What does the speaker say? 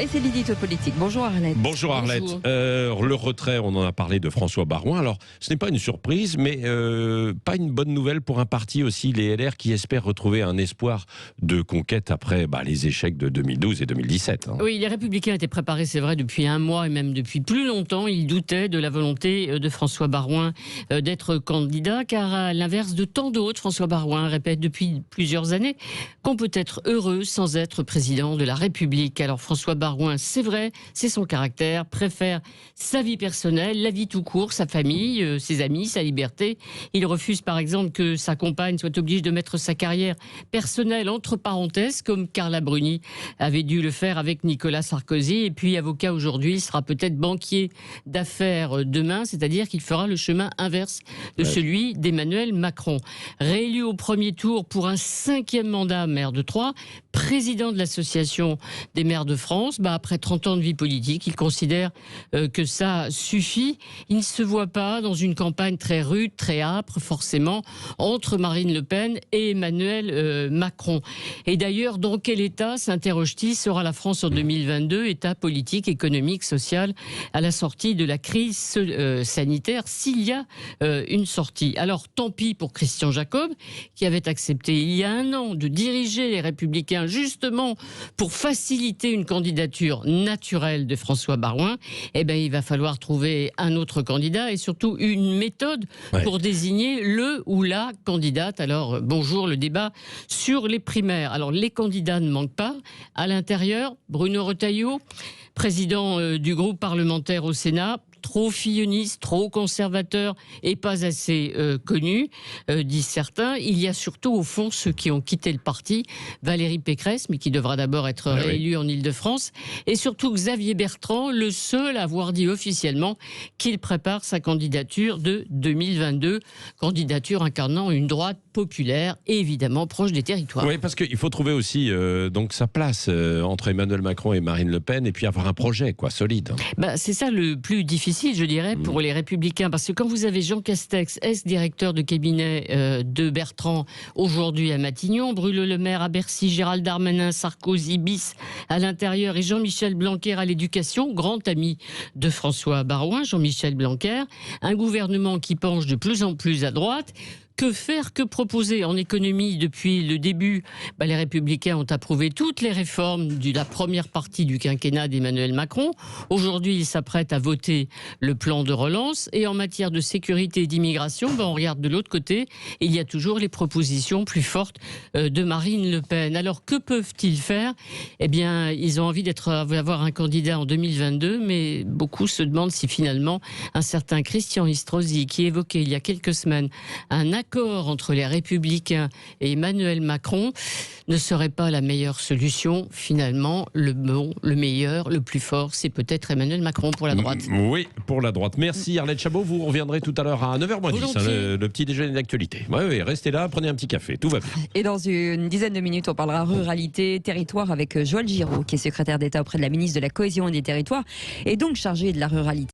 Et c'est l'édito politique. Bonjour Arlette. Bonjour Arlette. Bonjour. Le retrait, on en a parlé de François Baroin. Alors, ce n'est pas une surprise, mais pas une bonne nouvelle pour un parti aussi, les LR, qui espèrent retrouver un espoir de conquête après les échecs de 2012 et 2017. Oui, les Républicains étaient préparés, c'est vrai, depuis un mois et même depuis plus longtemps. Ils doutaient de la volonté de François Baroin d'être candidat, car à l'inverse de tant d'autres, François Baroin répète depuis plusieurs années qu'on peut être heureux sans être président de la République. Alors François Baroin, c'est vrai, c'est son caractère, préfère sa vie personnelle, la vie tout court, sa famille, ses amis, sa liberté. Il refuse par exemple que sa compagne soit obligée de mettre sa carrière personnelle entre parenthèses, comme Carla Bruni avait dû le faire avec Nicolas Sarkozy. Et puis avocat aujourd'hui, il sera peut-être banquier d'affaires demain, c'est-à-dire qu'il fera le chemin inverse de celui d'Emmanuel Macron. Réélu au premier tour pour un 5e mandat, maire de Troyes, président de l'association des maires de France, après 30 ans de vie politique, il considère que ça suffit. Il ne se voit pas dans une campagne très rude, très âpre, forcément, entre Marine Le Pen et Emmanuel Macron. Et d'ailleurs, dans quel état, s'interroge-t-il, sera la France en 2022, état politique, économique, social, à la sortie de la crise sanitaire, s'il y a une sortie. Alors, tant pis pour Christian Jacob, qui avait accepté il y a un an de diriger les Républicains justement pour faciliter une candidature naturelle de François Baroin. Il va falloir trouver un autre candidat et surtout une méthode pour désigner le ou la candidate. Alors, bonjour, le débat sur les primaires. Alors, les candidats ne manquent pas. À l'intérieur, Bruno Retailleau, président du groupe parlementaire au Sénat, trop filloniste, trop conservateur et pas assez connu, disent certains. Il y a surtout, au fond, ceux qui ont quitté le parti. Valérie Pécresse, mais qui devra d'abord être réélue en Île-de-France. Et surtout Xavier Bertrand, le seul à avoir dit officiellement qu'il prépare sa candidature de 2022. Candidature incarnant une droite populaire et évidemment proche des territoires. Oui, parce qu'il faut trouver aussi donc sa place entre Emmanuel Macron et Marine Le Pen et puis avoir un projet solide. C'est ça le plus difficile, je dirais, pour les Républicains. Parce que quand vous avez Jean Castex, ex-directeur de cabinet de Bertrand, aujourd'hui à Matignon, Bruno Le Maire à Bercy, Gérald Darmanin, Sarkozy bis à l'intérieur et Jean-Michel Blanquer à l'éducation, grand ami de François Baroin, Jean-Michel Blanquer, un gouvernement qui penche de plus en plus à droite. Que faire, que proposer en économie depuis le début? Les Républicains ont approuvé toutes les réformes de la première partie du quinquennat d'Emmanuel Macron. Aujourd'hui, ils s'apprêtent à voter le plan de relance. Et en matière de sécurité et d'immigration, on regarde de l'autre côté. Il y a toujours les propositions plus fortes de Marine Le Pen. Alors, que peuvent-ils faire? Ils ont envie d'avoir un candidat en 2022, mais beaucoup se demandent si finalement un certain Christian Estrosi, qui évoquait il y a quelques semaines un accord entre les Républicains et Emmanuel Macron ne serait pas la meilleure solution. Finalement, le meilleur, le plus fort, c'est peut-être Emmanuel Macron pour la droite. Oui, pour la droite. Merci Arlette Chabot. Vous reviendrez tout à l'heure à 9h10, le petit déjeuner d'actualité. Oui, restez là, prenez un petit café, tout va bien. Et dans une dizaine de minutes, on parlera ruralité, territoire avec Joël Giraud, qui est secrétaire d'État auprès de la ministre de la Cohésion et des Territoires et donc chargé de la ruralité.